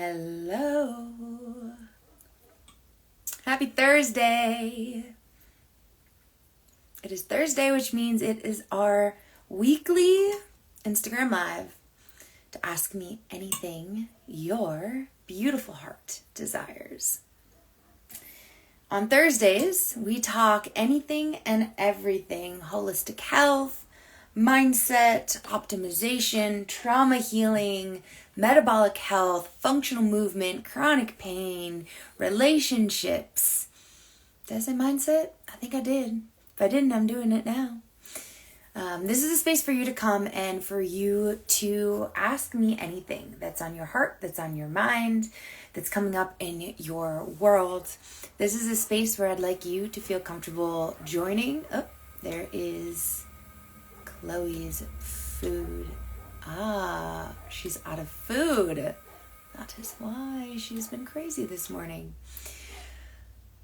Hello. Happy Thursday. It is Thursday, which means it is our weekly Instagram Live to ask me anything your beautiful heart desires. On Thursdays, we talk anything and everything: holistic health, mindset, optimization, trauma healing, metabolic health, functional movement, chronic pain, relationships. Did I say mindset? I think I did. If I didn't, I'm doing it now. This is a space for you to come and for you to ask me anything that's on your heart, that's on your mind, that's coming up in your world. This is a space where I'd like you to feel comfortable joining. Oh, there is Chloe's food. She's out of food. That is why she's been crazy this morning.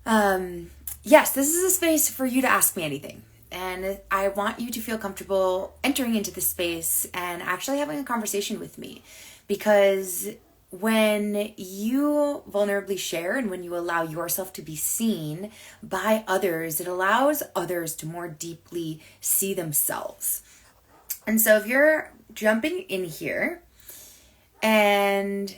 Yes, this is a space for you to ask me anything. And I want you to feel comfortable entering into this space and actually having a conversation with me. Because when you vulnerably share and when you allow yourself to be seen by others, it allows others to more deeply see themselves. And so if you're jumping in here and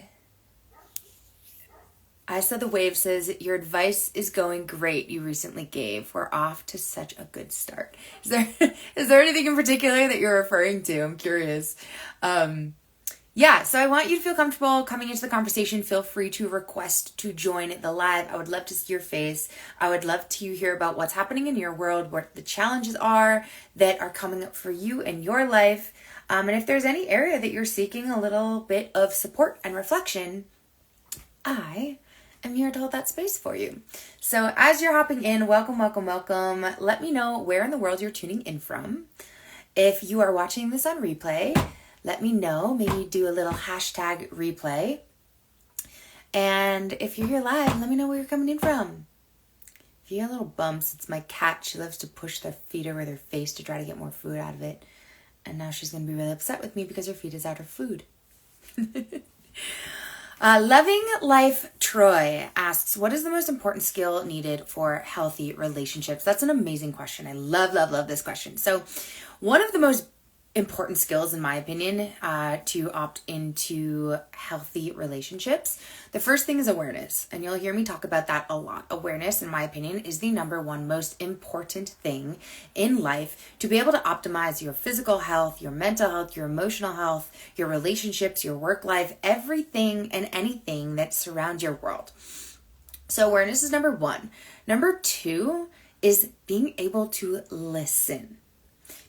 I saw the wave says, your advice is going great you recently gave. We're off to such a good start. Is there anything in particular that you're referring to? I'm curious. So I want you to feel comfortable coming into the conversation. Feel free to request to join the live. I would love to see your face. I would love to hear about what's happening in your world, what the challenges are that are coming up for you in your life. And if there's any area that you're seeking a little bit of support and reflection, I am here to hold that space for you. So as you're hopping in, welcome. Let me know where in the world you're tuning in from. If you are watching this on replay, let me know. Maybe do a little hashtag replay. And if you're here live, let me know where you're coming in from. If you hear little bumps, it's my cat. She loves to push their feet over their face to try to get more food out of it. And now she's going to be really upset with me because her feet is out of food. Loving Life Troy asks, what is the most important skill needed for healthy relationships? That's an amazing question. I love this question. So one of the most important skills, in my opinion, to opt into healthy relationships, the first thing is awareness. And you'll hear me talk about that a lot. Awareness, in my opinion, is the number one most important thing in life to be able to optimize your physical health, your mental health, your emotional health, your relationships, your work life, everything and anything that surrounds your world. So awareness is number one. Number two is being able to listen.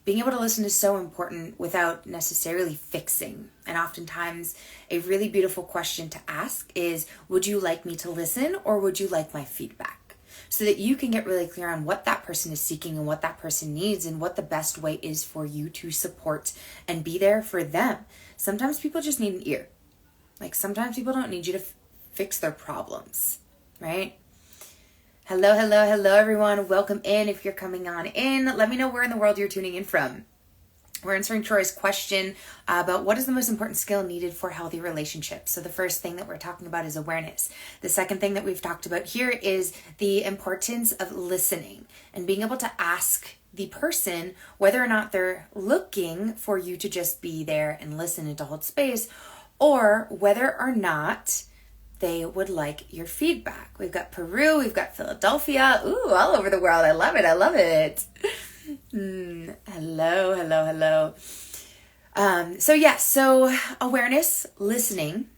Being able to listen is so important without necessarily fixing. And oftentimes a really beautiful question to ask is, would you like me to listen or would you like my feedback? So that you can get really clear on what that person is seeking and what that person needs and what the best way is for you to support and be there for them. Sometimes people just need an ear. Like sometimes people don't need you to fix their problems, right? Hello, everyone. Welcome in. If you're coming on in, let me know where in the world you're tuning in from. We're answering Troy's question about what is the most important skill needed for healthy relationships. So the first thing that we're talking about is awareness. The second thing that we've talked about here is the importance of listening and being able to ask the person whether or not they're looking for you to just be there and listen and to hold space, or whether or not they would like your feedback. We've got Peru, we've got Philadelphia, all over the world. I love it. Hello. So awareness, listening.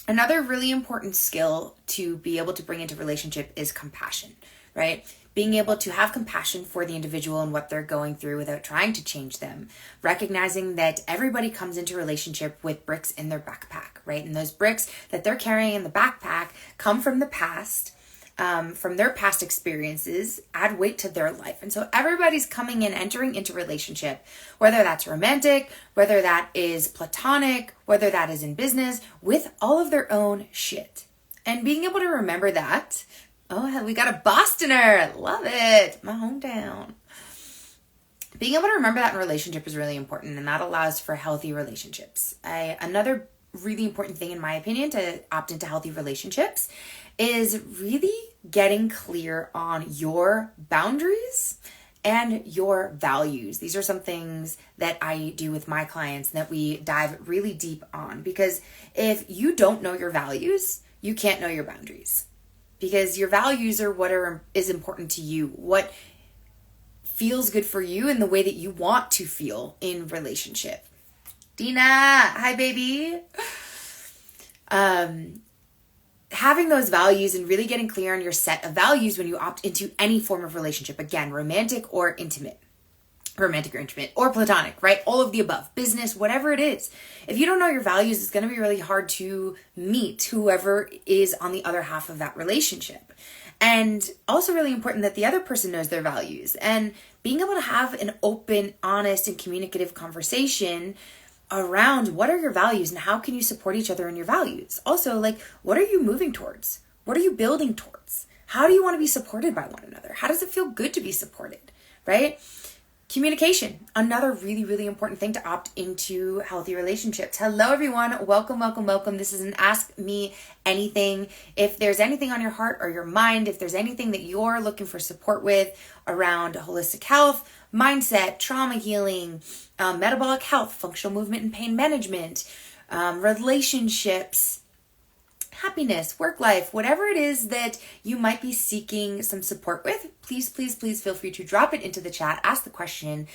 Another really important skill to be able to bring into relationship is compassion, right? Being able to have compassion for the individual and what they're going through without trying to change them. Recognizing that everybody comes into relationship with bricks in their backpack, right? And those bricks that they're carrying in the backpack come from the past, from their past experiences, add weight to their life. And so everybody's coming in, entering into relationship, whether that's romantic, whether that is platonic, whether that is in business, with all of their own shit. And being able to remember that. Oh, we got a Bostoner. Love it. My hometown. Being able to remember that in relationship is really important, and that allows for healthy relationships. Another really important thing, in my opinion, to opt into healthy relationships is really getting clear on your boundaries and your values. These are some things that I do with my clients and that we dive really deep on, because if you don't know your values, you can't know your boundaries, because your values are what is important to you, what feels good for you and the way that you want to feel in relationship. Dina, hi baby. Having those values and really getting clear on your set of values when you opt into any form of relationship, again, romantic or intimate or platonic, right? All of the above, business, whatever it is. If you don't know your values, it's going to be really hard to meet whoever is on the other half of that relationship. And also really important that the other person knows their values, and being able to have an open, honest, and communicative conversation around what are your values and how can you support each other in your values. Also, like, what are you moving towards? What are you building towards? How do you want to be supported by one another? How does it feel good to be supported, right? Communication, another really, really important thing to opt into healthy relationships. Hello, everyone. Welcome, welcome, welcome. This is an Ask Me Anything. If there's anything on your heart or your mind, if there's anything that you're looking for support with around holistic health, mindset, trauma healing, metabolic health, functional movement and pain management, relationships, happiness, work life, whatever it is that you might be seeking some support with, please, please, please feel free to drop it into the chat, ask the question,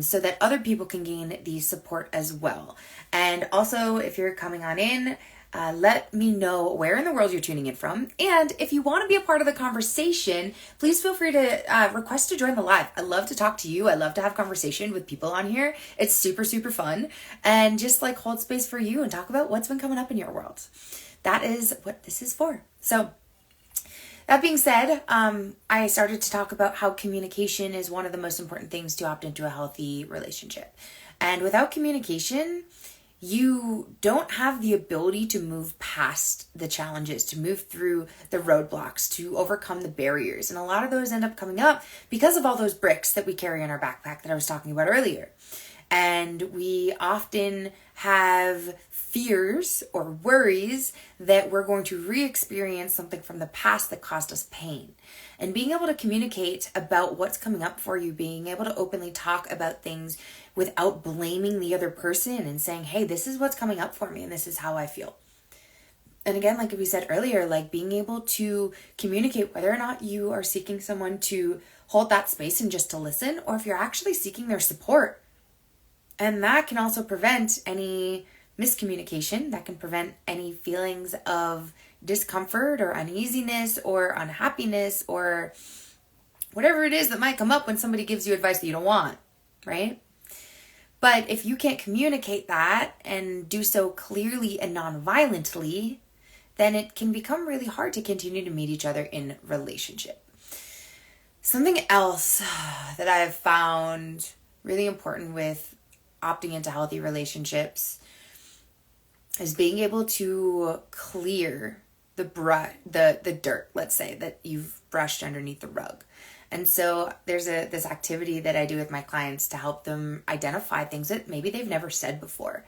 so that other people can gain the support as well. And also, if you're coming on in, let me know where in the world you're tuning in from. And if you want to be a part of the conversation, please feel free to request to join the live. I love to talk to you. I love to have conversation with people on here. It's super, super fun. And just like hold space for you and talk about what's been coming up in your world. That is what this is for. So that being said, I started to talk about how communication is one of the most important things to opt into a healthy relationship. And without communication, you don't have the ability to move past the challenges, to move through the roadblocks, to overcome the barriers. And a lot of those end up coming up because of all those bricks that we carry in our backpack that I was talking about earlier. And we often have fears or worries that we're going to re-experience something from the past that caused us pain. And being able to communicate about what's coming up for you, being able to openly talk about things without blaming the other person and saying, hey, this is what's coming up for me and this is how I feel. And again, like we said earlier, like being able to communicate whether or not you are seeking someone to hold that space and just to listen, or if you're actually seeking their support. And that can also prevent any miscommunication. That can prevent any feelings of discomfort or uneasiness or unhappiness or whatever it is that might come up when somebody gives you advice that you don't want, right? But if you can't communicate that and do so clearly and non-violently, then it can become really hard to continue to meet each other in relationship. Something else that I've found really important with opting into healthy relationships is being able to clear the dirt, let's say, that you've brushed underneath the rug. And so there's this activity that I do with my clients to help them identify things that maybe they've never said before.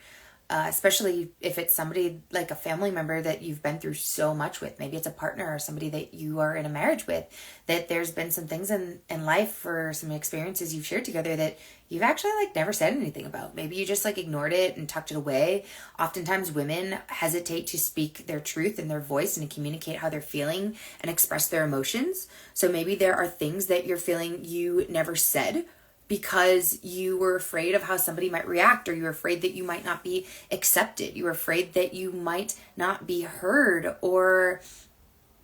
Especially if it's somebody like a family member that you've been through so much with. Maybe it's a partner or somebody that you are in a marriage with, that there's been some things in life or some experiences you've shared together that you've actually like never said anything about. Maybe you just like ignored it and tucked it away. Oftentimes women hesitate to speak their truth and their voice and to communicate how they're feeling and express their emotions. So maybe there are things that you're feeling you never said because you were afraid of how somebody might react, or you were afraid that you might not be accepted. You were afraid that you might not be heard, or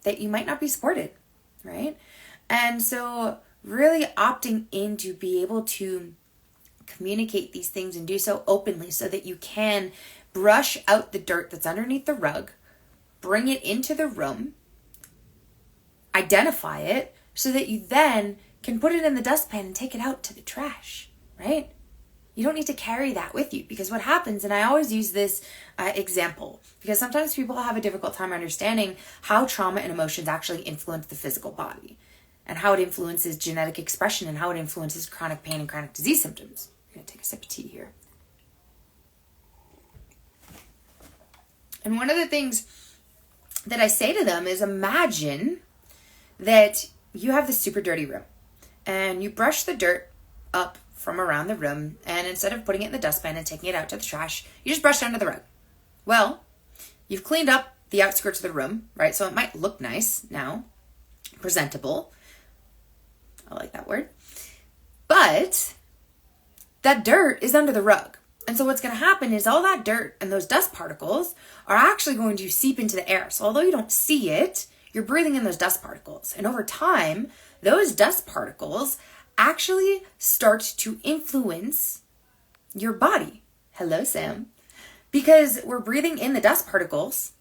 that you might not be supported, right? And so really opting in to be able to communicate these things and do so openly so that you can brush out the dirt that's underneath the rug, bring it into the room, identify it, so that you then can put it in the dustpan and take it out to the trash, right? You don't need to carry that with you, because what happens, and I always use this example, because sometimes people have a difficult time understanding how trauma and emotions actually influence the physical body and how it influences genetic expression and how it influences chronic pain and chronic disease symptoms. I'm going to take a sip of tea here. And one of the things that I say to them is, imagine that you have this super dirty room and you brush the dirt up from around the room, and instead of putting it in the dustbin and taking it out to the trash, you just brush it under the rug. Well, you've cleaned up the outskirts of the room, right? So it might look nice now, presentable. I like that word. But that dirt is under the rug. And so what's going to happen is all that dirt and those dust particles are actually going to seep into the air. So although you don't see it, you're breathing in those dust particles. And over time, those dust particles actually start to influence your body. Hello, Sam. Because we're breathing in the dust particles,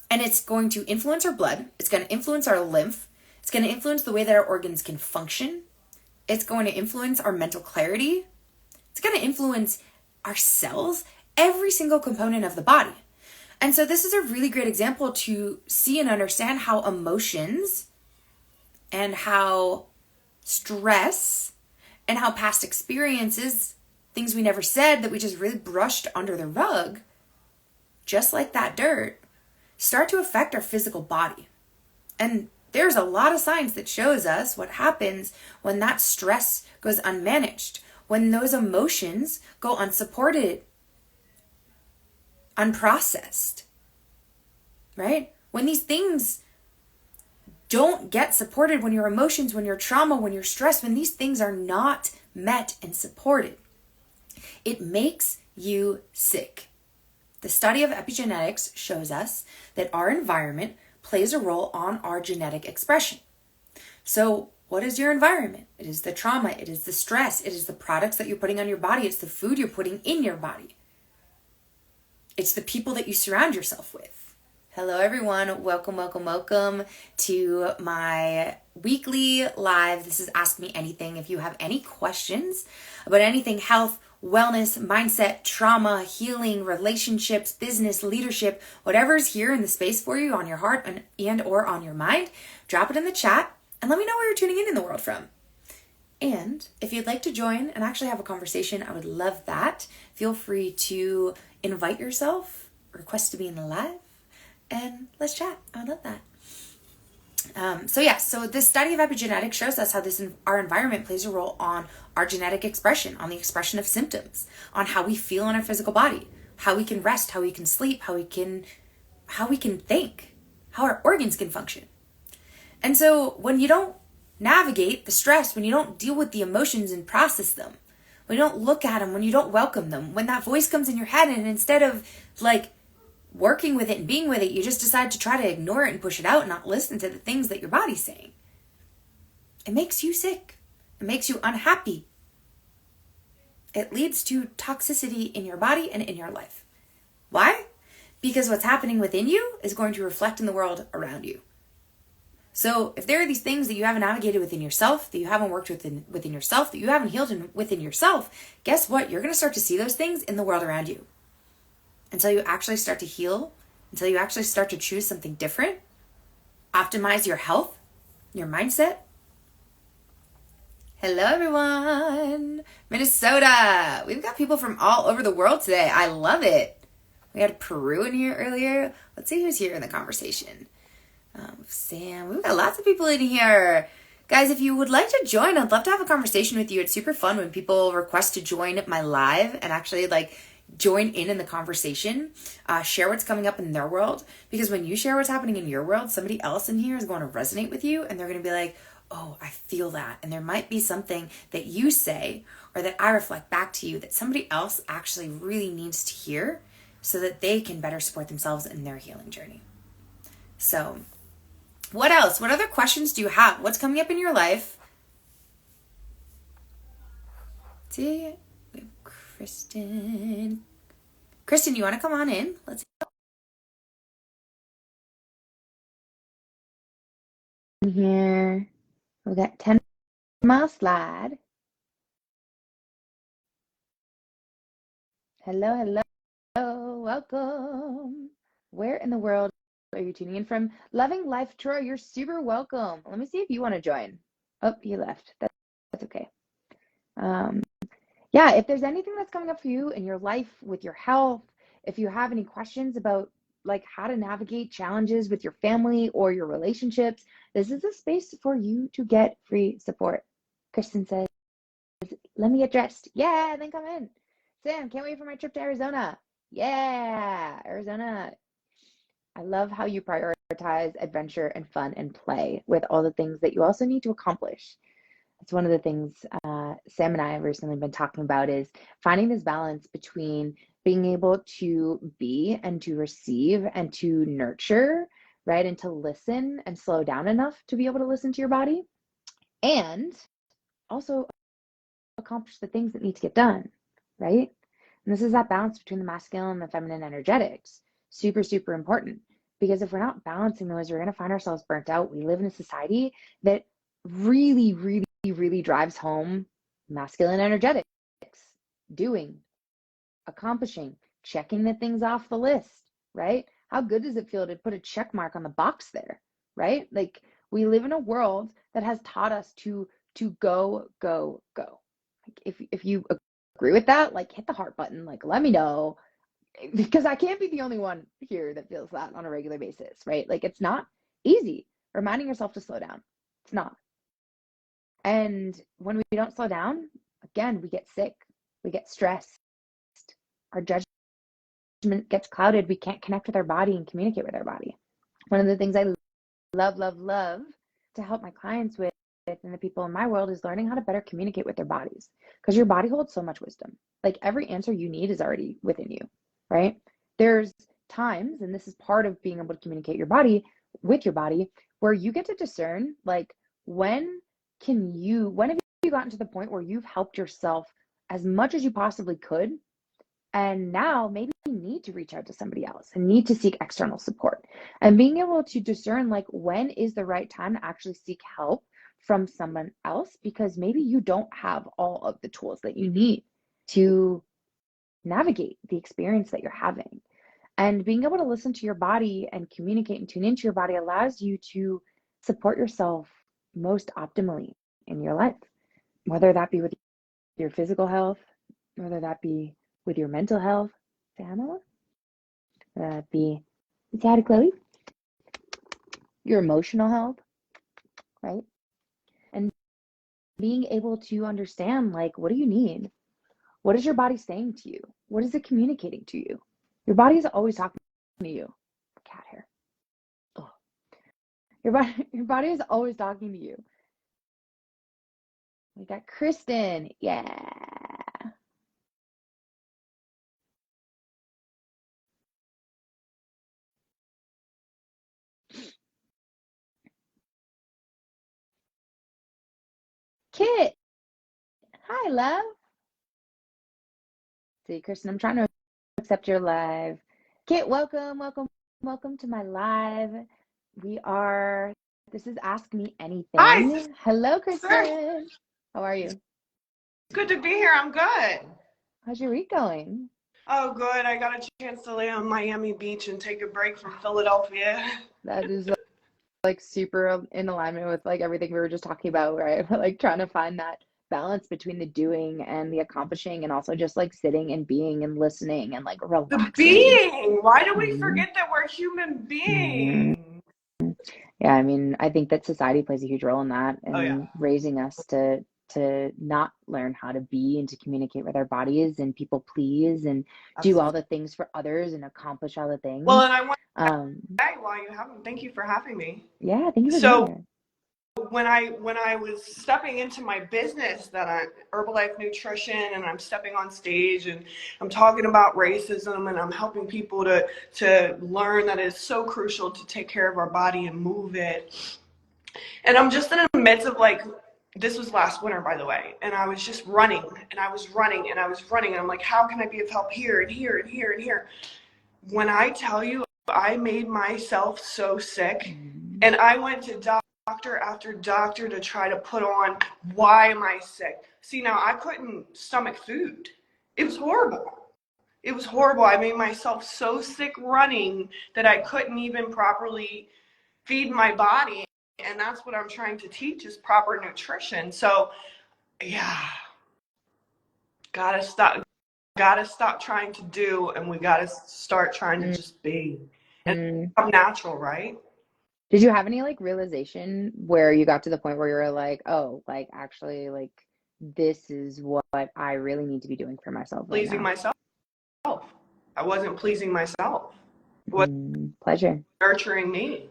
and it's going to influence our blood. It's going to influence our lymph. It's going to influence the way that our organs can function. It's going to influence our mental clarity. It's going to influence our cells, every single component of the body. And so this is a really great example to see and understand how emotions and how stress and how past experiences, things we never said that we just really brushed under the rug, just like that dirt, start to affect our physical body. And there's a lot of science that shows us what happens when that stress goes unmanaged, when those emotions go unsupported, unprocessed, right? When these things don't get supported, when your emotions, when your trauma, when your stress, when these things are not met and supported, it makes you sick. The study of epigenetics shows us that our environment plays a role on our genetic expression. So what is your environment? It is the trauma, it is the stress, it is the products that you're putting on your body, it's the food you're putting in your body. It's the people that you surround yourself with. Hello everyone, welcome to my weekly live. This is Ask Me Anything. If you have any questions about anything health, wellness, mindset, trauma, healing, relationships, business, leadership, whatever is here in the space for you on your heart and or on your mind, drop it in the chat and let me know where you're tuning in the world from. And if you'd like to join and actually have a conversation, I would love that. Feel free to invite yourself, request to be in the live, and let's chat. I would love that. So this study of epigenetics shows us how our environment plays a role on our genetic expression, on the expression of symptoms, on how we feel in our physical body, how we can rest, how we can sleep, how we can think, how our organs can function. And so when you don't navigate the stress, when you don't deal with the emotions and process them, when you don't look at them, when you don't welcome them, when that voice comes in your head and instead of working with it and being with it, you just decide to try to ignore it and push it out and not listen to the things that your body's saying. It makes you sick. It makes you unhappy. It leads to toxicity in your body and in your life. Why? Because what's happening within you is going to reflect in the world around you. So if there are these things that you haven't navigated within yourself, that you haven't worked within yourself, that you haven't healed within yourself, guess what? You're going to start to see those things in the world around you. Until you actually start to heal, until you actually start to choose something different, optimize your health, your mindset. Hello, everyone. Minnesota. We've got people from all over the world today. I love it. We had Peru in here earlier. Let's see who's here in the conversation. Sam. We've got lots of people in here. Guys, if you would like to join, I'd love to have a conversation with you. It's super fun when people request to join my live and actually join in the conversation, share what's coming up in their world. Because when you share what's happening in your world, somebody else in here is going to resonate with you and they're going to be like, oh, I feel that. And there might be something that you say or that I reflect back to you that somebody else actually really needs to hear so that they can better support themselves in their healing journey. So what else? What other questions do you have? What's coming up in your life? See, we have Kristen. Kristen, you want to come on in? Let's here. We got 10 Mile Slide. Hello. Welcome. Where in the world are you tuning in from? Loving Life Troy, you're super welcome. Let me see if you want to join. Oh, you left. That's okay. If there's anything that's coming up for you in your life with your health, if you have any questions about like how to navigate challenges with your family or your relationships, this is a space for you to get free support. Kristen says, let me get dressed. Yeah, then come in. Sam, can't wait for my trip to Arizona. Yeah, Arizona. I love how you prioritize adventure and fun and play with all the things that you also need to accomplish. It's one of the things Sam and I have recently been talking about is finding this balance between being able to be and to receive and to nurture, right? And to listen and slow down enough to be able to listen to your body and also accomplish the things that need to get done, right? And this is that balance between the masculine and the feminine energetics. Super, super important. Because if we're not balancing those, we're going to find ourselves burnt out. We live in a society that really, really, really drives home masculine energetics, doing, accomplishing, checking the things off the list, right? How good does it feel to put a check mark on the box there, right? Like we live in a world that has taught us to go, go, go. Like if you agree with that, like hit the heart button, like let me know, because I can't be the only one here that feels that on a regular basis, right? Like it's not easy reminding yourself to slow down. It's not. And when we don't slow down, again, we get sick, we get stressed, our judgment gets clouded, we can't connect with our body and communicate with our body. One of the things I love, love, love to help my clients with and the people in my world is learning how to better communicate with their bodies, because your body holds so much wisdom. Like every answer you need is already within you, right? There's times, and this is part of being able to communicate your body with your body, where you get to discern like when have you gotten to the point where you've helped yourself as much as you possibly could, and now maybe you need to reach out to somebody else and need to seek external support, and being able to discern like when is the right time to actually seek help from someone else, because maybe you don't have all of the tools that you need to navigate the experience that you're having. And being able to listen to your body and communicate and tune into your body allows you to support yourself most optimally in your life, whether that be with your physical health, whether that be with your mental health, whether that be with Chloe, your emotional health, right? And being able to understand like, what do you need? What is your body saying to you? What is it communicating to you? Your body is always talking to you. Cat hair. Oh. Your body is always talking to you. We got Kristen. Yeah. Kit. Hi, love. See, Kristen, I'm trying to accept your live. Kit, welcome, welcome, welcome to my live. This is Ask Me Anything. Hi. Hello, Kristen. How are you? Good to be here. I'm good. How's your week going? Oh, good. I got a chance to lay on Miami Beach and take a break from Philadelphia. That is like super in alignment with like everything we were just talking about, right? Like trying to find that balance between the doing and the accomplishing, and also just like sitting and being and listening and like relaxing. The being. Why do we forget that we're human beings? Yeah, I mean, I think that society plays a huge role in that, and raising us to not learn how to be and to communicate with our bodies and people please and do all the things for others and accomplish all the things. Well, and I want to say while you have them, thank you for having me. Yeah, thank you for being here. When I was stepping into my business that I'm Herbalife Nutrition, and I'm stepping on stage and I'm talking about racism, and I'm helping people to learn that it's so crucial to take care of our body and move it. And I'm just in the midst of like, this was last winter, by the way, and I was just running and I was running and I was running, and I'm like, how can I be of help here and here and here and here? When I tell you, I made myself so sick, and I went to doctor after doctor to try to put on, why am I sick? See, now I couldn't stomach food. It was horrible. It was horrible. I made myself so sick running that I couldn't even properly feed my body. And that's what I'm trying to teach, is proper nutrition. So yeah, gotta stop trying to do, and we gotta start trying to just be. And Mm. it's natural, right? Did you have any like realization where you got to the point where you were like, oh, like actually, like this is what I really need to be doing for myself right Pleasing now? myself. I wasn't pleasing myself. It was Pleasure. nurturing me.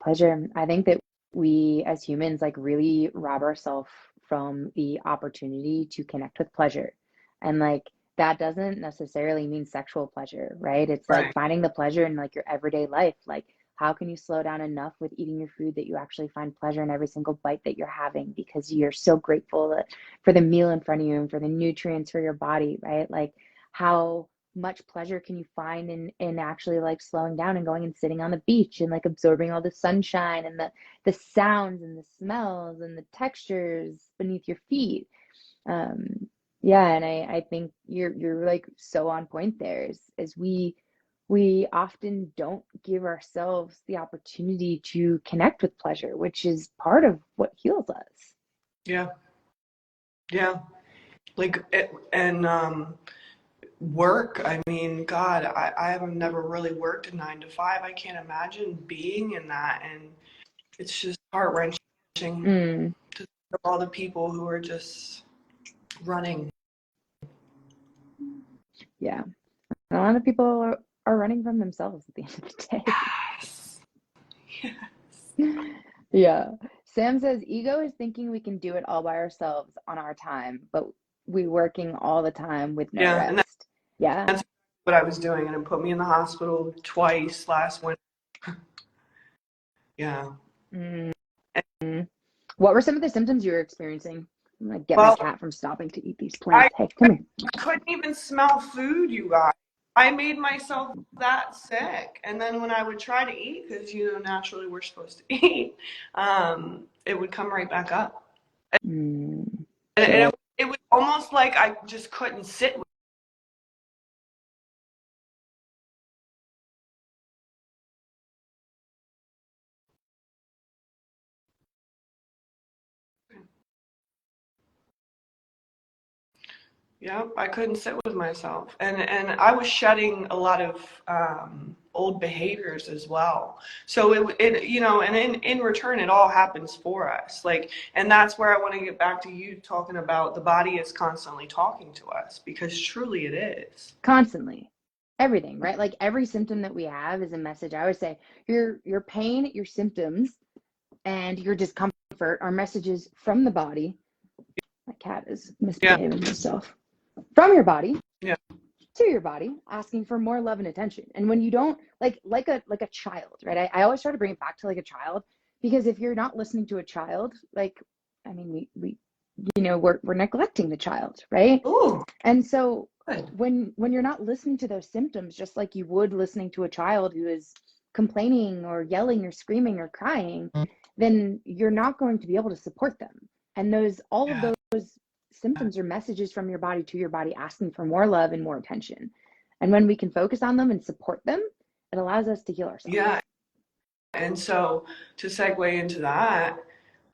Pleasure. I think that we as humans like really rob ourselves from the opportunity to connect with pleasure. And like that doesn't necessarily mean sexual pleasure, right? It's like Right. finding the pleasure in like your everyday life. Like how can you slow down enough with eating your food that you actually find pleasure in every single bite that you're having because you're so grateful that, for the meal in front of you and for the nutrients for your body, right? Like how much pleasure can you find in actually like slowing down and going and sitting on the beach and like absorbing all the sunshine and the sounds and the smells and the textures beneath your feet. um yeah, and I think you're like so on point there is we often don't give ourselves the opportunity to connect with pleasure, which is part of what heals us. Yeah. Yeah. Like, and work, I mean, God, I have never really worked a 9 to 5. I can't imagine being in that. And it's just heart wrenching to Mm, think of all the people who are just running. yeah, and a lot of people are running from themselves at the end of the day. Yes. Yes. Yeah. Sam says ego is thinking we can do it all by ourselves on our time, but we working all the time with no Yeah. And rest. Yeah. that's what I was doing. And it put me in the hospital twice last winter. Yeah. Mm. And, What were some of the symptoms you were experiencing? I'm gonna get my well, cat from stopping to eat these I plants. Hey, come here. couldn't even smell food, you guys. I made myself that sick. And then when I would try to eat, because, naturally we're supposed to eat, it would come right back up. Mm. And Shit. it was almost like I just couldn't sit with it. Yeah, I couldn't sit with myself. And I was shedding a lot of old behaviors as well. So and in return, it all happens for us. Like, and that's where I want to get back to you talking about the body is constantly talking to us because truly it is. Constantly. Everything, right? Like every symptom that we have is a message. I always say your pain, your symptoms, and your discomfort are messages from the body. My cat is Yeah, misbehaving himself. From your body yeah, to your body, asking for more love and attention. And when you don't like a child, right? I always try to bring it back to like a child, because if you're not listening to a child, like I mean we we're neglecting the child, right? ooh, And so good. when you're not listening to those symptoms just like you would listening to a child who is complaining or yelling or screaming or crying, then you're not going to be able to support them. And those all of Yeah, those symptoms are messages from your body to your body asking for more love and more attention. And when we can focus on them and support them, it allows us to heal ourselves. yeah. And so to segue into that,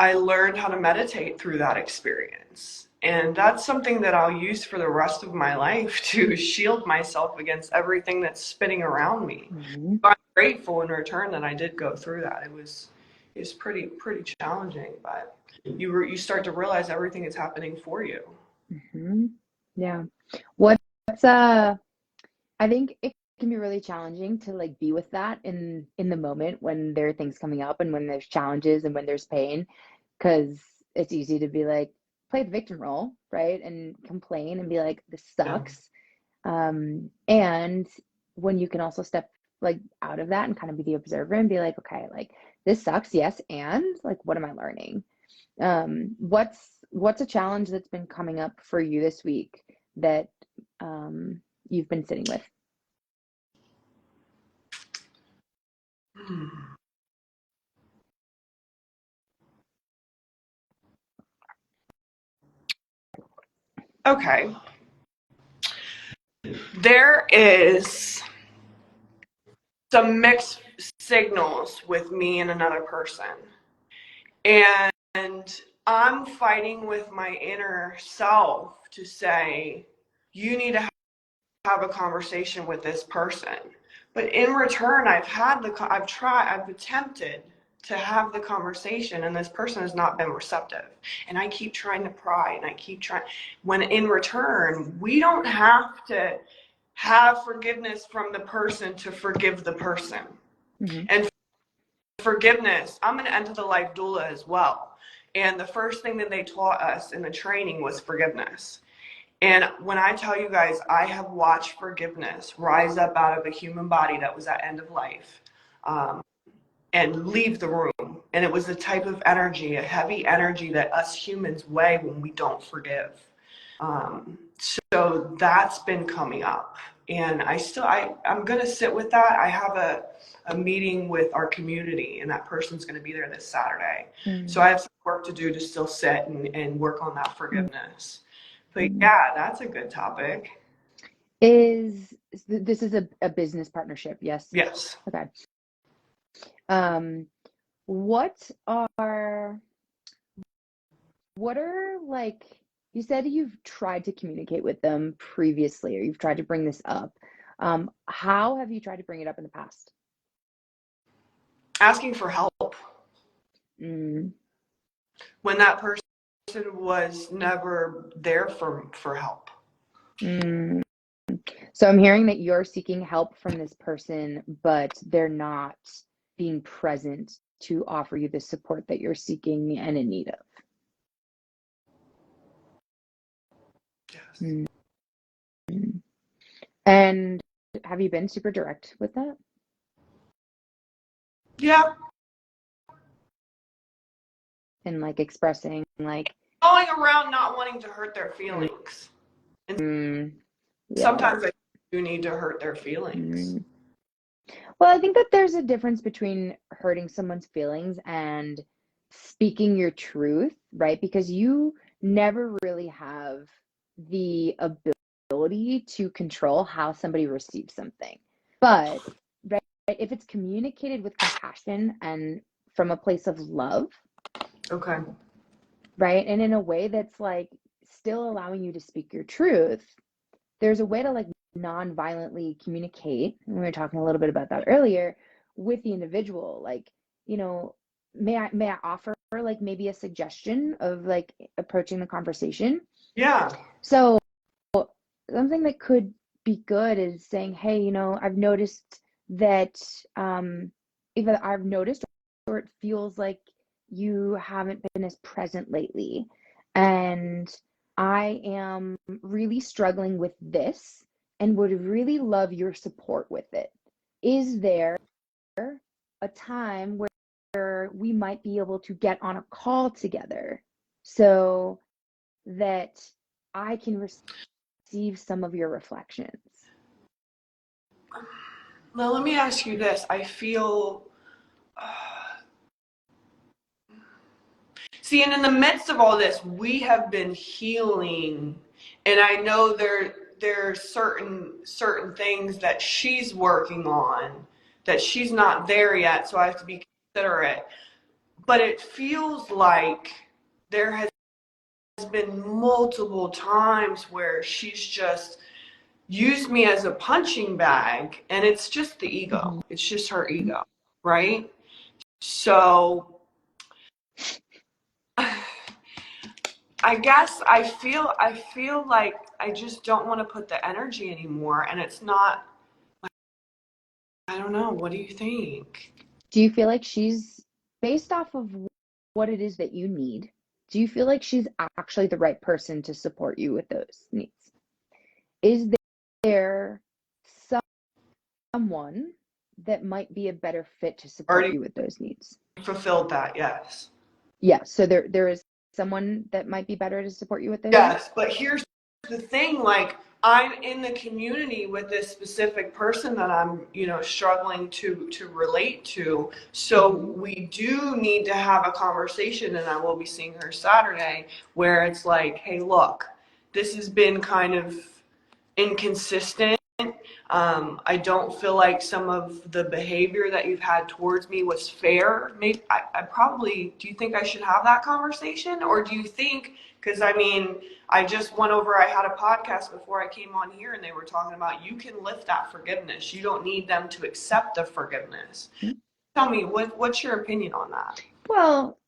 I learned how to meditate through that experience. And that's something that I'll use for the rest of my life to shield myself against everything that's spinning around me. Mm-hmm. I'm grateful in return that I did go through that. It was pretty challenging, but you start to realize everything is happening for you. Mm-hmm. Yeah. What's I think it can be really challenging to like be with that in the moment when there are things coming up and when there's challenges and when there's pain, because it's easy to be like play the victim role, right? And complain and be like this Yeah. sucks. And when you can also step like out of that and kind of be the observer and be like, okay, like this sucks, yes, and like what am I learning? What's a challenge that's been coming up for you this week that you've been sitting with? Hmm. Okay. There is some mixed signals with me and another person. And I'm fighting with my inner self to say, you need to have a conversation with this person. But in return, I've attempted to have the conversation, and this person has not been receptive. And I keep trying to pry, and I keep trying. When in return, we don't have to have forgiveness from the person to forgive the person. Mm-hmm. And forgiveness, I'm an end of the life doula as well. And the first thing that they taught us in the training was forgiveness. And when I tell you guys, I have watched forgiveness rise up out of a human body that was at end of life, and leave the room. And it was a type of energy, a heavy energy that us humans weigh when we don't forgive. So that's been coming up. And I'm going to sit with that. I have a meeting with our community, and that person's going to be there this Saturday. Mm-hmm. So I have some work to do to still sit and work on that forgiveness. But yeah, that's a good topic. This is a business partnership, yes? Yes. Okay. What are like, you said you've tried to communicate with them previously, or you've tried to bring this up. How have you tried to bring it up in the past? Asking for help. Mm. When that person was never there for help. Mm. So I'm hearing that you're seeking help from this person, but they're not being present to offer you the support that you're seeking and in need of. Yes. Mm. And have you been super direct with that? Yeah. And like expressing like Going around not wanting to hurt their feelings. And sometimes I do need to hurt their feelings. Well, I think that there's a difference between hurting someone's feelings and speaking your truth, right? Because you never really have the ability to control how somebody receives something. But right, if it's communicated with compassion and from a place of love, Okay. right, and in a way that's like still allowing you to speak your truth, there's a way to like non-violently communicate, and we were talking a little bit about that earlier, with the individual. Like, you know, may I offer like maybe a suggestion of like approaching the conversation? Yeah. So something that could be good is saying, hey, you know, I've noticed that either I've noticed or it feels like you haven't been as present lately, and I am really struggling with this and would really love your support with it. Is there a time where we might be able to get on a call together so that I can receive some of your reflections? Now, let me ask you this. I feel, see, and in the midst of all this, we have been healing, and I know there's certain things that she's working on that she's not there yet, so I have to be considerate. But it feels like there has been multiple times where she's just used me as a punching bag, and it's just the ego. Mm-hmm. It's just her ego, right? So I guess I feel like I just don't want to put the energy anymore, and it's not, I don't know. What do you think? Do you feel like she's, based off of what it is that you need, do you feel like she's actually the right person to support you with those needs? Is there someone that might be a better fit to support Already you with those needs? fulfilled that, yes. Yeah, so there is someone that might be better to support you with those needs? Yes, but here's the thing, like, I'm in the community with this specific person that I'm, struggling to relate to. So we do need to have a conversation, and I will be seeing her Saturday, where it's like, hey, look, this has been kind of inconsistent, I don't feel like some of the behavior that you've had towards me was fair. Maybe I probably, do you think I should have that conversation? Or do you think, because I mean, I just went over, I had a podcast before I came on here and they were talking about you can lift that forgiveness. You don't need them to accept the forgiveness. Tell me, what's your opinion on that? Well,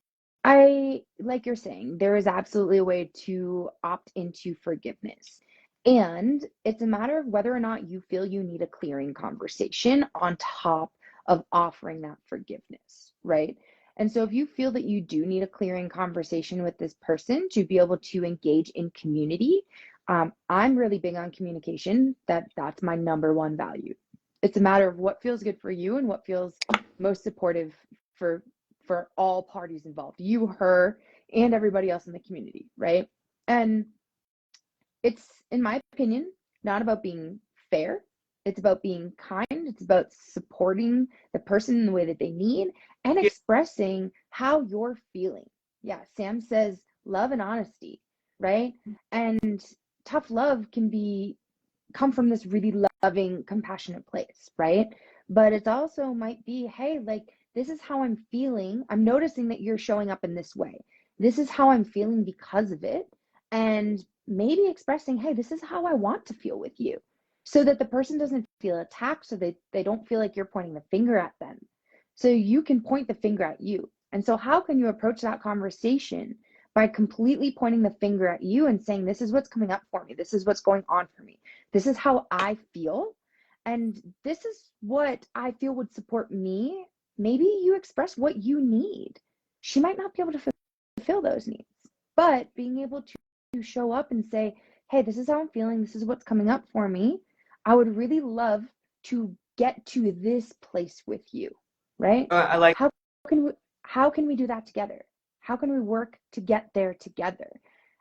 I like you're saying, there is absolutely a way to opt into forgiveness. And it's a matter of whether or not you feel you need a clearing conversation on top of offering that forgiveness, right? And so if you feel that you do need a clearing conversation with this person to be able to engage in community, I'm really big on communication. That's my number one value. It's a matter of what feels good for you and what feels most supportive for all parties involved, you, her, and everybody else in the community, right? And it's, in my opinion, not about being fair. It's about being kind. It's about supporting the person in the way that they need and expressing how you're feeling. Yeah, Sam says love and honesty, right? And tough love can come from this really loving, compassionate place, right? But it also might be, hey, like, this is how I'm feeling. I'm noticing that you're showing up in this way. This is how I'm feeling because of it. And maybe expressing, hey, this is how I want to feel with you. So that the person doesn't feel attacked, so they don't feel like you're pointing the finger at them. So you can point the finger at you. And so how can you approach that conversation by completely pointing the finger at you and saying, this is what's coming up for me. This is what's going on for me. This is how I feel. And this is what I feel would support me. Maybe you express what you need. She might not be able to fulfill those needs, but being able to show up and say, hey, this is how I'm feeling. This is what's coming up for me. I would really love to get to this place with you, right? I like. How can we do that together? How can we work to get there together?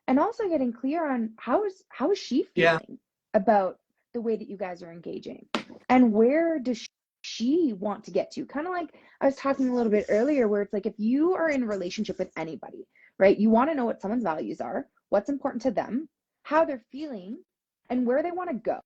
And also getting clear on how is she feeling about the way that you guys are engaging, and where does she want to get to? Kind of like I was talking a little bit earlier, where it's like, if you are in a relationship with anybody, right, you want to know what someone's values are, what's important to them, how they're feeling, and where they want to go.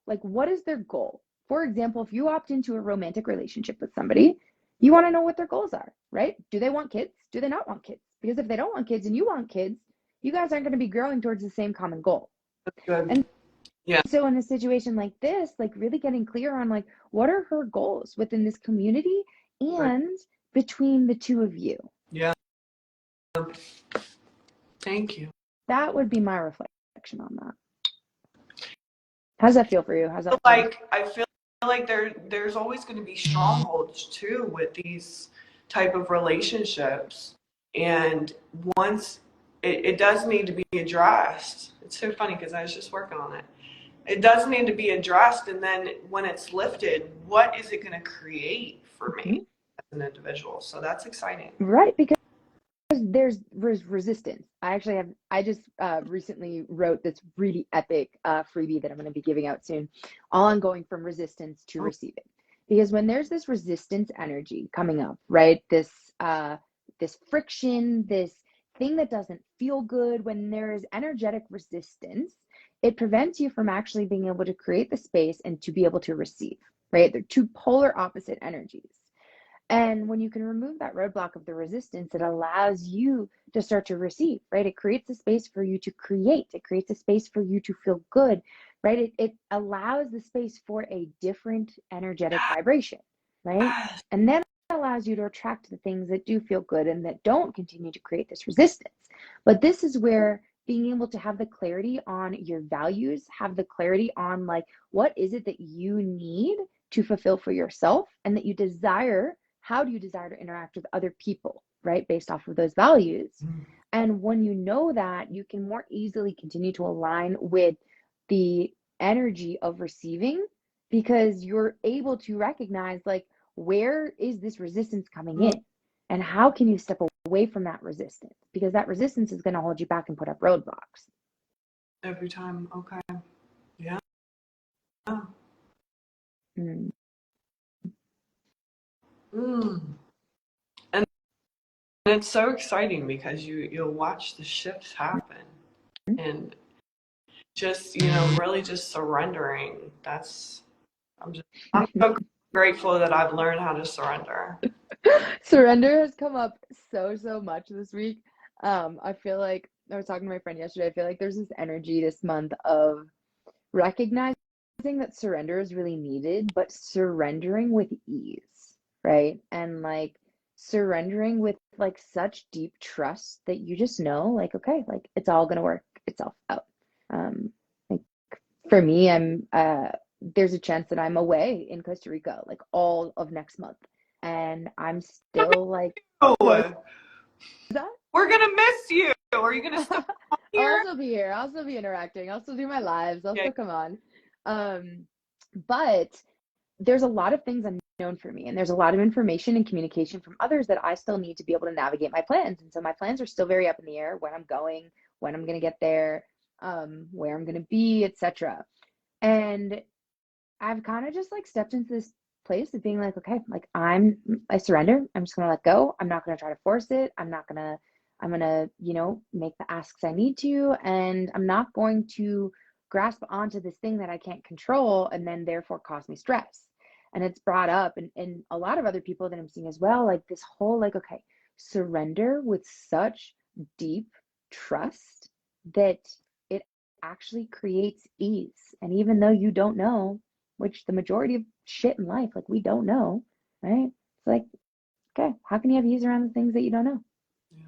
Like, what is their goal? For example, if you opt into a romantic relationship with somebody, you want to know what their goals are, right? Do they want kids? Do they not want kids? Because if they don't want kids and you want kids, you guys aren't going to be growing towards the same common goal. Good. And yeah. So in a situation like this, like, really getting clear on, like, what are her goals within this community and between the two of you. Yeah. Thank you. That would be my reflection on that. How's that feel for you? How's that feel? I feel like there's always going to be strongholds too with these type of relationships, and once it does need to be addressed. It's so funny because I was just working on it. It does need to be addressed, and then when it's lifted, what is it going to create for me as an individual? So that's exciting. Right, because there's resistance. I just recently wrote this really epic freebie that I'm going to be giving out soon, all on going from resistance to receiving. Because when there's this resistance energy coming up, right, this friction, this thing that doesn't feel good, when there is energetic resistance, it prevents you from actually being able to create the space and to be able to receive, right? They're two polar opposite energies. And when you can remove that roadblock of the resistance, it allows you to start to receive, right? It creates a space for you to create. It creates a space for you to feel good, right? It allows the space for a different energetic vibration, right? And then it allows you to attract the things that do feel good and that don't continue to create this resistance. But this is where being able to have the clarity on your values, have the clarity on, like, what is it that you need to fulfill for yourself and that you desire. How do you desire to interact with other people, right? Based off of those values. And when you know that, you can more easily continue to align with the energy of receiving, because you're able to recognize, like, where is this resistance coming in? And how can you step away from that resistance? Because that resistance is going to hold you back and put up roadblocks. Every time. Okay. Yeah. And it's so exciting because you'll watch the shifts happen, and just, really just surrendering. I'm so grateful that I've learned how to surrender. Surrender has come up so much this week. I feel like I was talking to my friend yesterday. I feel like there's this energy this month of recognizing that surrender is really needed, but surrendering with ease, right? And like surrendering with like such deep trust that you just know, like, okay, like it's all gonna work itself out. Like for me, there's a chance that I'm away in Costa Rica like all of next month, and I'm still like, what Oh, is that? we're gonna miss you. Are you gonna still come I'll here? also be here. I'll still be interacting. I'll still do my lives. I'll Yeah. still come on. Um, but there's a lot of things unknown for me, and there's a lot of information and communication from others that I still need to be able to navigate my plans. And so my plans are still very up in the air, when I'm going, when I'm going to get there, where I'm going to be, etc. And I've kind of just like stepped into this place of being like, okay, like I surrender. I'm just gonna let go. I'm not gonna try to force it. I'm gonna, make the asks I need to, and I'm not going to grasp onto this thing that I can't control and then therefore cause me stress. And it's brought up and a lot of other people that I'm seeing as well, like this whole like, okay, surrender with such deep trust that it actually creates ease. And even though you don't know, which the majority of shit in life, like we don't know, right? It's like, okay, how can you have ease around the things that you don't know? Yeah.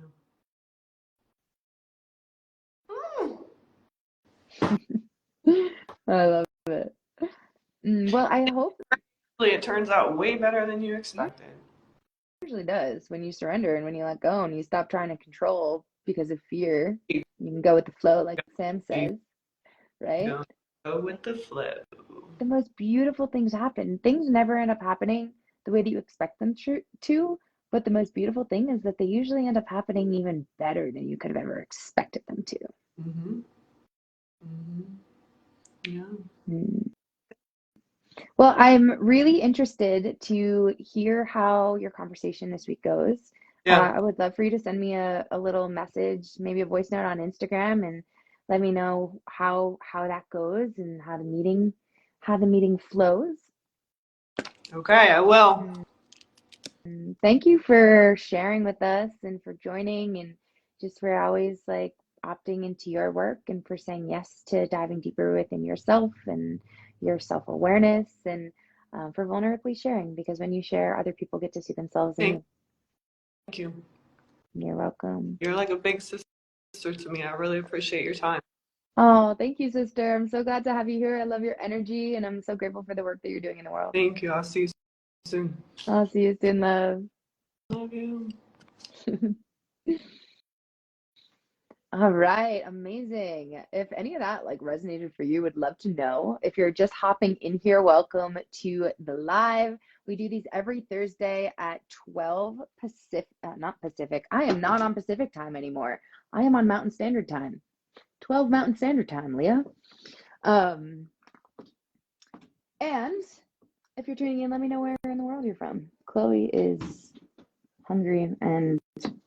Mm. I love it. Well, I hope It turns out way better than you it expected. usually does when you surrender and when you let go and you stop trying to control because of fear. You can go with the flow, like Sam You says, right? don't go with the flow. The most beautiful things happen. Things never end up happening the way that you expect them to, but the most beautiful thing is that they usually end up happening even better than you could have ever expected them to. Mm-hmm. Mm-hmm. Yeah. Mm. Well, I'm really interested to hear how your conversation this week goes. Yeah. I would love for you to send me a little message, maybe a voice note on Instagram, and let me know how that goes and how the meeting flows. Okay, I will. Thank you for sharing with us and for joining and just for always like opting into your work and for saying yes to diving deeper within yourself and your self-awareness and for vulnerably sharing because when you share, other people get to see themselves in Thank you. you. You're welcome. You're like a big sister to me. I really appreciate your time. Oh, thank you, sister. I'm so glad to have you here. I love your energy and I'm so grateful for the work that you're doing in the world. Thank you. I'll see you soon. I'll see you soon, love. Love you. All right, amazing. If any of that like resonated for you, would love to know. If you're just hopping in here, welcome to the live. We do these every Thursday at 12 Pacific, not Pacific. I am not on Pacific time anymore. I am on Mountain Standard Time. 12 Mountain Standard Time, Leah. Um, and if you're tuning in, let me know where in the world you're from. Chloe is hungry and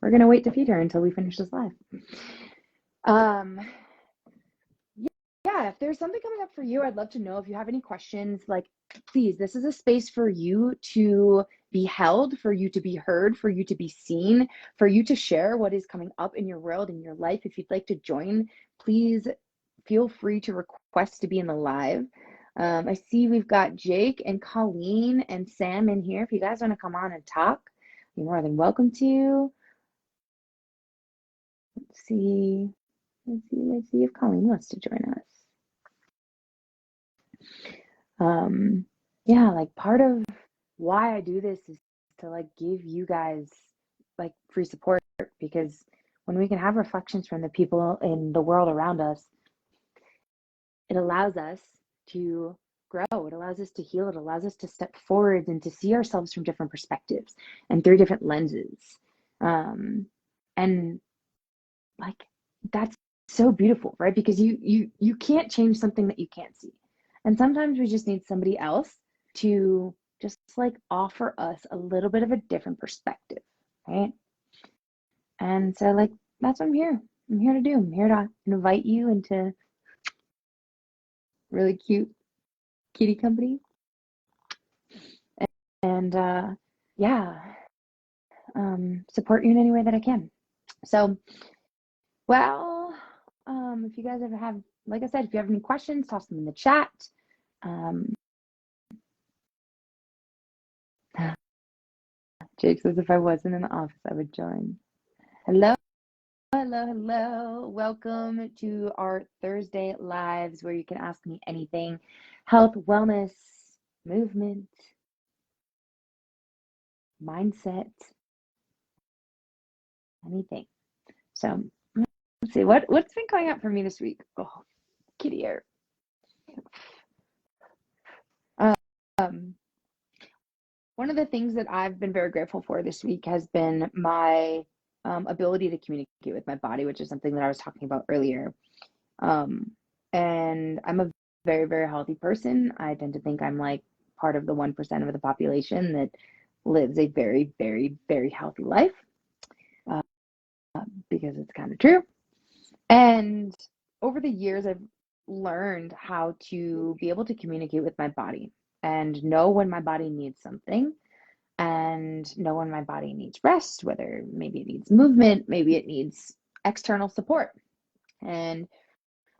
we're gonna wait to feed her until we finish this live. Um, yeah, if there's something coming up for you, I'd love to know. If you have any questions, like, please, this is a space for you to be held, for you to be heard, for you to be seen, for you to share what is coming up in your world, in your life. If you'd like to join, please feel free to request to be in the live. I see we've got Jake and Colleen and Sam in here. If you guys want to come on and talk, you're more than welcome to. Let's see. Let's see if Colleen wants to join us. Yeah, like part of why I do this is to like give you guys like free support because when we can have reflections from the people in the world around us, it allows us to grow, it allows us to heal, it allows us to step forward and to see ourselves from different perspectives and through different lenses. And like that's so beautiful, right? Because you can't change something that you can't see. And sometimes we just need somebody else to just like offer us a little bit of a different perspective, right? And so like that's what I'm here. I'm here to do. I'm here to invite you into really cute kitty company. And yeah, support you in any way that I can. So, well, if you guys ever have, like I said, if you have any questions, toss them in the chat. Jake says if I wasn't in the office, I would join. Hello, hello, hello. Welcome to our Thursday lives where you can ask me anything: health, wellness, movement, mindset, anything. So let's see what's been coming up for me this week. Oh, kitty hair. One of the things that I've been very grateful for this week has been my ability to communicate with my body, which is something that I was talking about earlier. And I'm a very, very healthy person. I tend to think I'm like part of the 1% of the population that lives a very, very, very healthy life because it's kind of true. And over the years, I've learned how to be able to communicate with my body and know when my body needs something and know when my body needs rest, whether maybe it needs movement, maybe it needs external support. And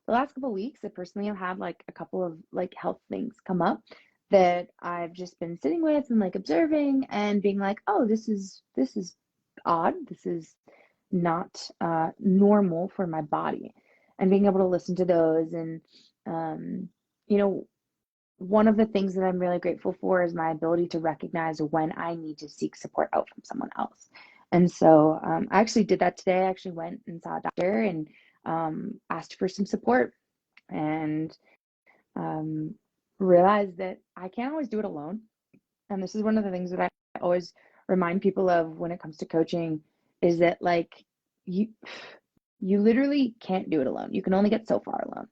the last couple of weeks, I personally have had like a couple of like health things come up that I've just been sitting with and like observing and being like, oh, this is odd. This is not normal for my body, and being able to listen to those. And you know, one of the things that I'm really grateful for is my ability to recognize when I need to seek support out from someone else. And so I actually did that today. I actually went and saw a doctor and asked for some support, and realized that I can't always do it alone. And this is one of the things that I always remind people of when it comes to coaching, is that like you literally can't do it alone. You can only get so far alone.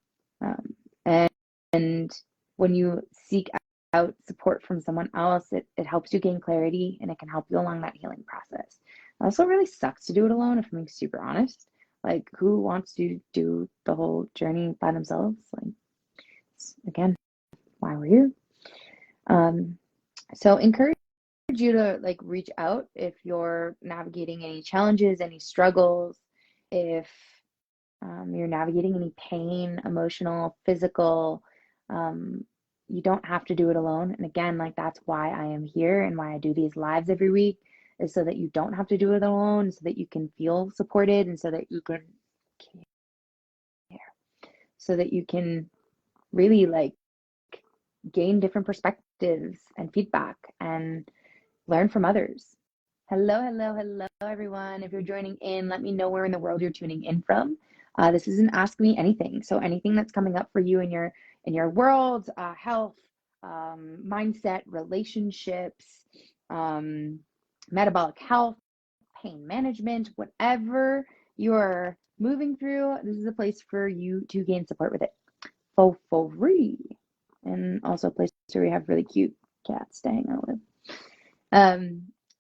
And when you seek out support from someone else, it helps you gain clarity and it can help you along that healing process. It also really sucks to do it alone, if I'm being super honest. Like, who wants to do the whole journey by themselves? Like, again, why we're here. So encourage you to like reach out if you're navigating any challenges, any struggles, if you're navigating any pain, emotional, physical. You don't have to do it alone. And again, like that's why I am here and why I do these lives every week, is so that you don't have to do it alone, so that you can feel supported, and so that you can really like gain different perspectives and feedback and learn from others. Hello, hello, hello, everyone. If you're joining in, let me know where in the world you're tuning in from. This is an Ask Me Anything. So anything that's coming up for you in your world, health, mindset, relationships, metabolic health, pain management, whatever you're moving through, this is a place for you to gain support with it for free. And also a place where we have really cute cats to hang out with.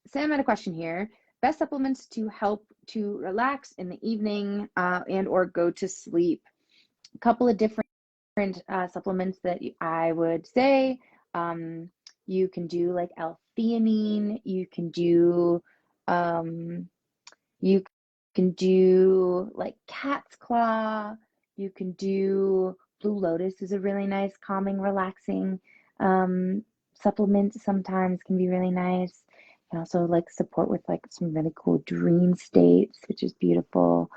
Sam had a question here. Best supplements to help to relax in the evening and or go to sleep. A couple of different supplements that I would say. You can do like L-theanine. You can do like cat's claw. You can do Blue Lotus is a really nice, calming, relaxing supplement. Sometimes can be really nice. And also like support with like some really cool dream states, which is beautiful.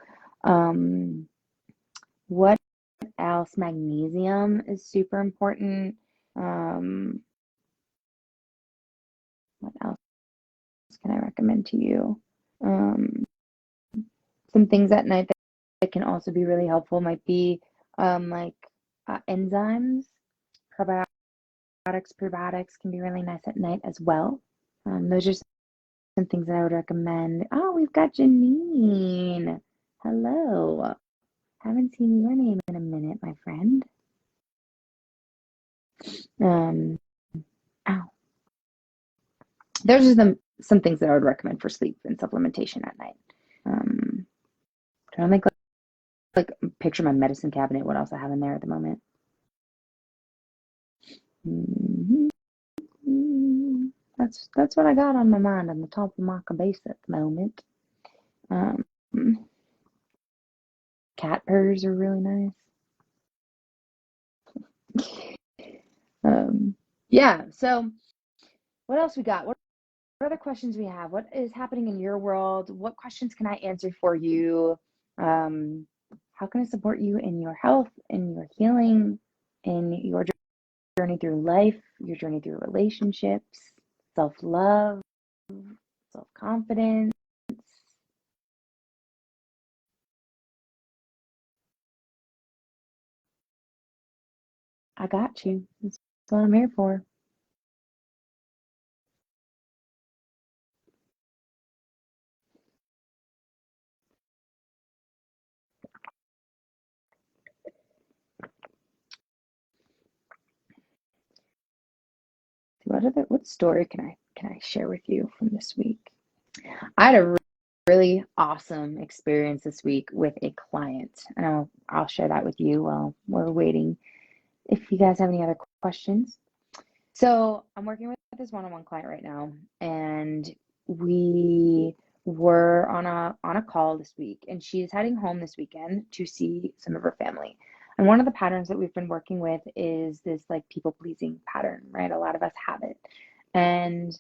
What else? Magnesium is super important. What else can I recommend to you? Some things at night that can also be really helpful might be enzymes, probiotics, prebiotics can be really nice at night as well. Those are some things that I would recommend. Oh, we've got Janine. Hello. Haven't seen your name in a minute, my friend. Those are some things that I would recommend for sleep and supplementation at night. Trying to make like picture my medicine cabinet, what else I have in there at the moment. Mhm. That's what I got on my mind on the top of my cabeza at the moment. Um, cat purrs are really nice. Yeah, so what else we got? What other questions we have? What is happening in your world? What questions can I answer for you? Um, how can I support you in your health, in your healing, in your journey through life, your journey through relationships, self-love, self-confidence? I got you. That's what I'm here for. What story can I share with you from this week? I had a really awesome experience this week with a client, and I'll share that with you while we're waiting. If you guys have any other questions. So I'm working with this one-on-one client right now, and we were on a call this week, and she's heading home this weekend to see some of her family. And one of the patterns that we've been working with is this like people-pleasing pattern, right? A lot of us have it. And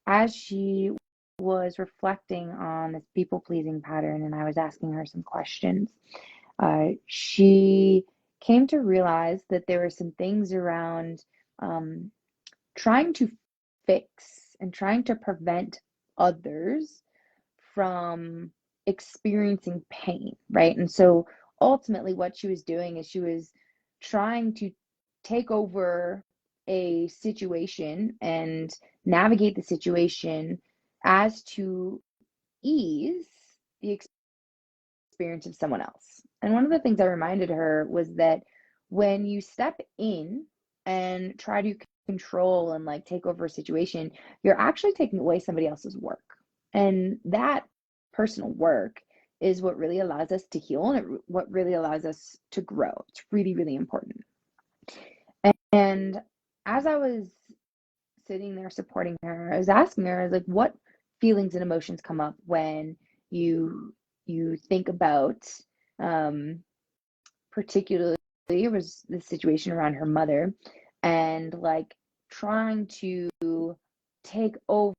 as she was reflecting on this people-pleasing pattern, and I was asking her some questions, she came to realize that there were some things around um, trying to fix and trying to prevent others from experiencing pain, right? And so ultimately, what she was doing is she was trying to take over a situation and navigate the situation as to ease the experience of someone else. And one of the things I reminded her was that when you step in and try to control and like take over a situation, you're actually taking away somebody else's work. And that personal work is what really allows us to heal and what really allows us to grow. It's really, really important. And as I was sitting there supporting her, I was asking her, I was like, what feelings and emotions come up when you think about particularly it was the situation around her mother and like trying to take over,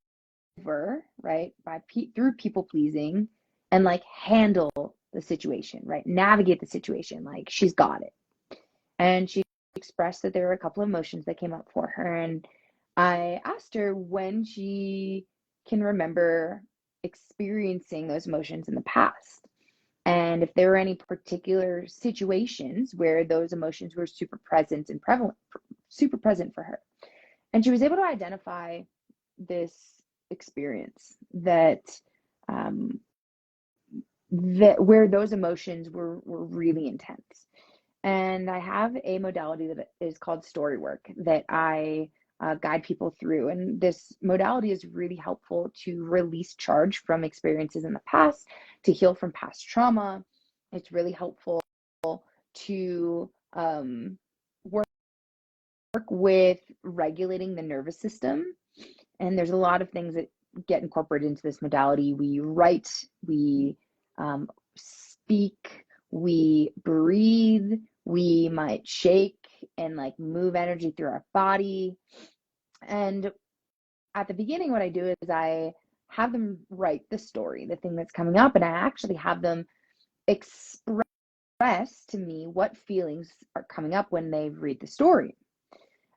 right, through people pleasing and like handle the situation, right, navigate the situation like she's got it. And she expressed that there were a couple of emotions that came up for her, and I asked her when she can remember experiencing those emotions in the past, and if there were any particular situations where those emotions were super present and prevalent, super present for her. And she was able to identify this experience um, that where those emotions were really intense. And I have a modality that is called story work that I guide people through. And this modality is really helpful to release charge from experiences in the past, to heal from past trauma. It's really helpful to work with regulating the nervous system. And there's a lot of things that get incorporated into this modality. We write, we speak, we breathe, we might shake and like move energy through our body. And at the beginning, what I do is I have them write the story, the thing that's coming up, and I actually have them express to me what feelings are coming up when they read the story.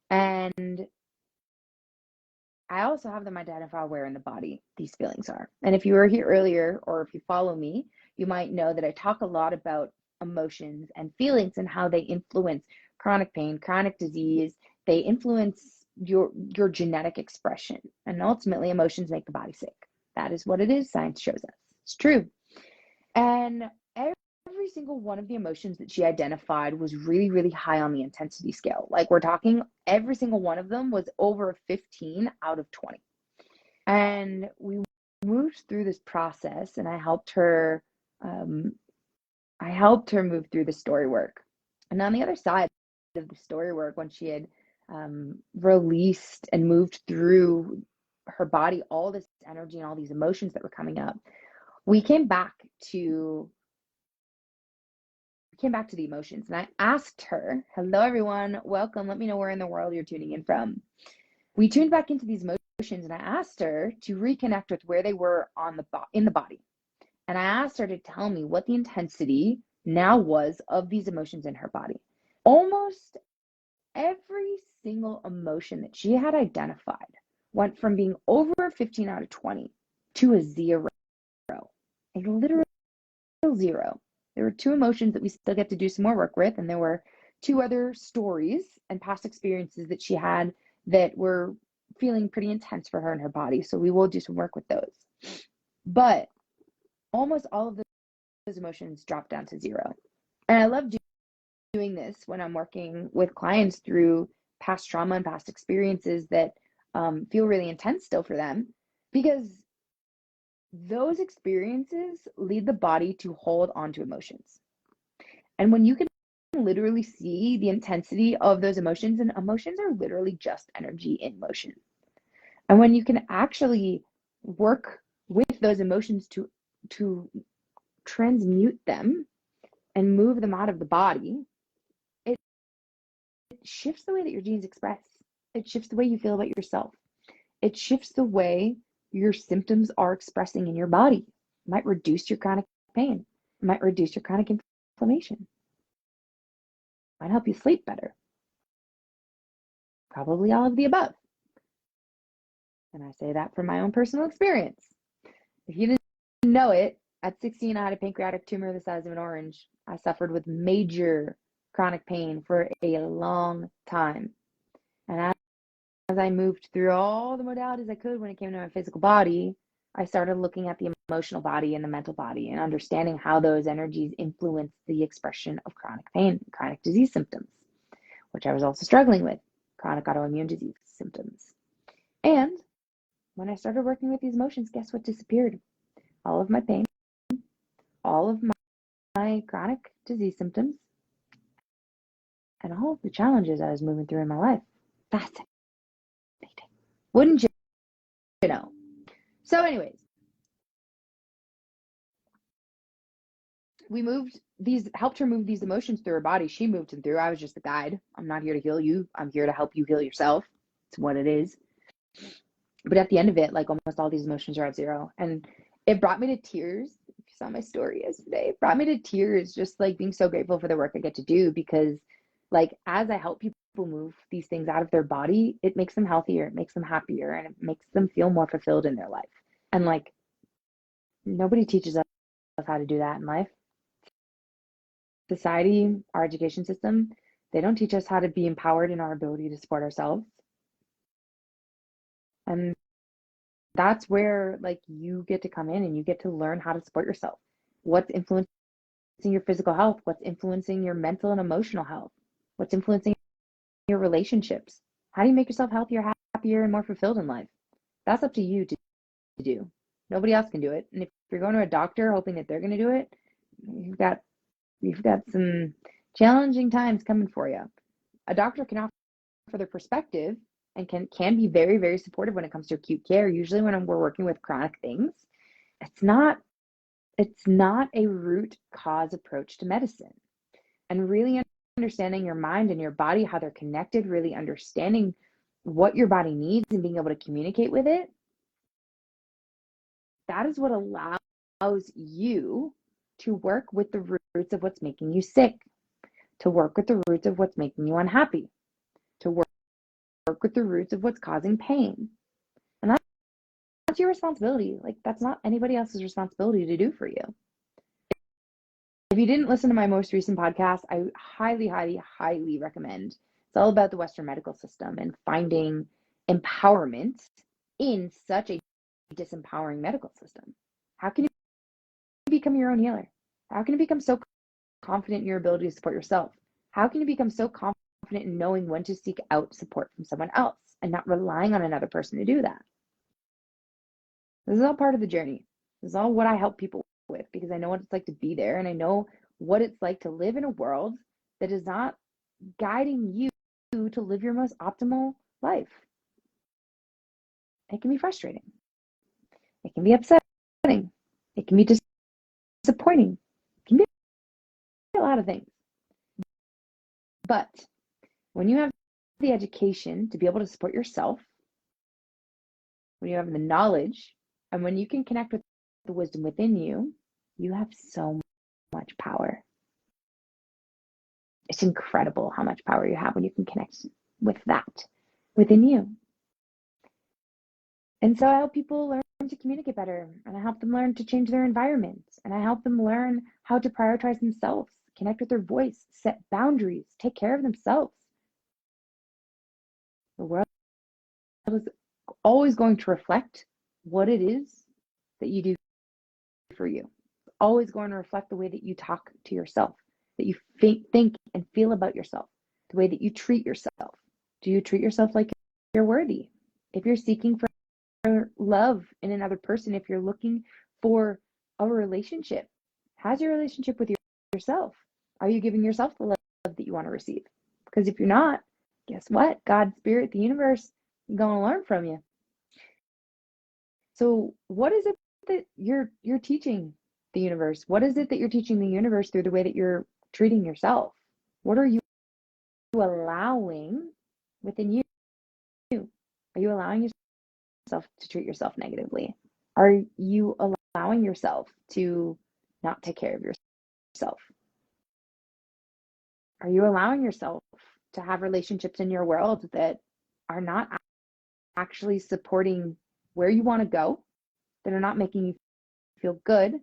And I also have them identify where in the body these feelings are. And if you were here earlier, or if you follow me, you might know that I talk a lot about emotions and feelings and how they influence chronic pain, chronic disease. They influence your genetic expression. And ultimately, emotions make the body sick. That is what it is. Science shows us. It's true. And every single one of the emotions that she identified was really, really high on the intensity scale. Like we're talking, every single one of them was over a 15 out of 20. And we moved through this process, and I helped her move through the story work. And on the other side of the story work, when she had released and moved through her body all this energy and all these emotions that were coming up, we came back to the emotions. And I asked her, hello, everyone, welcome. Let me know where in the world you're tuning in from. We tuned back into these emotions, and I asked her to reconnect with where they were in the body. And I asked her to tell me what the intensity now was of these emotions in her body. Almost every single emotion that she had identified went from being over 15 out of 20 to a 0, a literal 0. There were 2 emotions that we still get to do some more work with, and there were 2 other stories and past experiences that she had that were feeling pretty intense for her in her body. So we will do some work with those. But almost all of those emotions dropped down to 0. And I love doing this when I'm working with clients through past trauma and past experiences that feel really intense still for them, because those experiences lead the body to hold on to emotions. And when you can literally see the intensity of those emotions, and emotions are literally just energy in motion. And when you can actually work with those emotions to transmute them and move them out of the body, it shifts the way that your genes express. It shifts the way you feel about yourself. It shifts the way your symptoms are expressing in your body. It might reduce your chronic pain. It might reduce your chronic inflammation. It might help you sleep better. Probably all of the above. And I say that from my own personal experience. If you didn't know it, at 16, I had a pancreatic tumor the size of an orange. I suffered with major chronic pain for a long time. And as I moved through all the modalities I could when it came to my physical body, I started looking at the emotional body and the mental body and understanding how those energies influence the expression of chronic pain, chronic disease symptoms, which I was also struggling with, chronic autoimmune disease symptoms. And when I started working with these emotions, guess what disappeared? All of my pain, all of my chronic disease symptoms, and all of the challenges I was moving through in my life. Fascinating. Wouldn't you know? So anyways, helped her move these emotions through her body. She moved them through. I was just the guide. I'm not here to heal you. I'm here to help you heal yourself. It's what it is. But at the end of it, like, almost all these emotions are at 0. And it brought me to tears. If you saw my story yesterday, it brought me to tears, just like being so grateful for the work I get to do, because like, as I help people move these things out of their body, it makes them healthier, it makes them happier, and it makes them feel more fulfilled in their life. And like, nobody teaches us how to do that in life. Society, our education system, they don't teach us how to be empowered in our ability to support ourselves. And that's where, like, you get to come in and you get to learn how to support yourself. What's influencing your physical health? What's influencing your mental and emotional health? What's influencing your relationships? How do you make yourself healthier, happier, and more fulfilled in life? That's up to you to do. Nobody else can do it. And if you're going to a doctor hoping that they're going to do it, you've got some challenging times coming for you. A doctor can offer their perspective and can be very, very supportive when it comes to acute care. Usually when we're working with chronic things, it's not a root cause approach to medicine. And really understanding your mind and your body, how they're connected, really understanding what your body needs and being able to communicate with it, that is what allows you to work with the roots of what's making you sick, to work with the roots of what's making you unhappy, to work with the roots of what's causing pain. And that's your responsibility. Like, that's not anybody else's responsibility to do for you. If you didn't listen to my most recent podcast, I highly, highly, highly recommend. It's all about the Western medical system and finding empowerment in such a disempowering medical system. How can you become your own healer? How can you become so confident in your ability to support yourself? How can you become so confident in knowing when to seek out support from someone else and not relying on another person to do that? This is all part of the journey. This is all what I help people with, because I know what it's like to be there, and I know what it's like to live in a world that is not guiding you to live your most optimal life. It can be frustrating. It can be upsetting. It can be disappointing. It can be a lot of things. But when you have the education to be able to support yourself, when you have the knowledge, and when you can connect with the wisdom within you, you have so much power. It's incredible how much power you have when you can connect with that within you. And so I help people learn to communicate better, and I help them learn to change their environment, and I help them learn how to prioritize themselves, connect with their voice, set boundaries, take care of themselves. The world is always going to reflect what it is that you do for you. It's always going to reflect the way that you talk to yourself, that you think and feel about yourself, the way that you treat yourself. Do you treat yourself like you're worthy? If you're seeking for love in another person, if you're looking for a relationship, how's your relationship with yourself? Are you giving yourself the love that you want to receive? Because if you're not, guess what? God, Spirit, the universe is going to learn from you. So what is it that you're teaching the universe? What is it that you're teaching the universe through the way that you're treating yourself? What are you allowing within you? Are you allowing yourself to treat yourself negatively? Are you allowing yourself to not take care of yourself? Are you allowing yourself to have relationships in your world that are not actually supporting where you want to go, that are not making you feel good,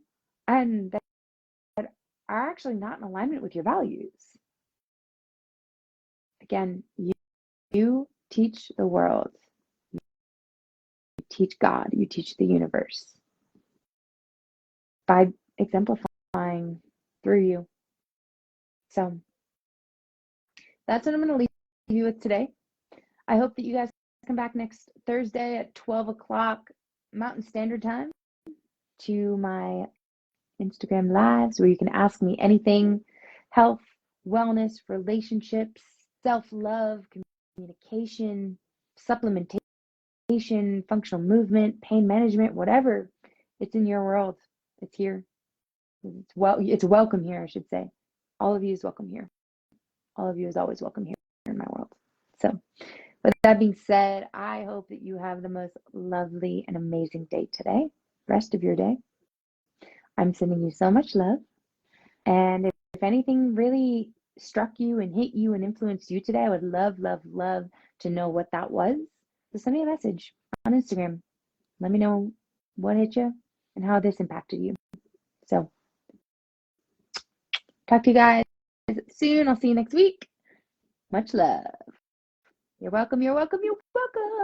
and that are actually not in alignment with your values? Again, you teach the world, you teach God, you teach the universe by exemplifying through you. So that's what I'm going to leave you with today. I hope that you guys come back next Thursday at 12 o'clock Mountain Standard Time to my Instagram lives, where you can ask me anything: health, wellness, relationships, self-love, communication, supplementation, functional movement, pain management, whatever it's in your world. It's here. It's welcome here, I should say. All of you is welcome here. All of you is always welcome here in my world. So with that being said, I hope that you have the most lovely and amazing day today, rest of your day. I'm sending you so much love. And if anything really struck you and hit you and influenced you today, I would love, love, love to know what that was. So send me a message on Instagram. Let me know what hit you and how this impacted you. So talk to you guys soon. I'll see you next week. Much love. You're welcome. You're welcome. You're welcome.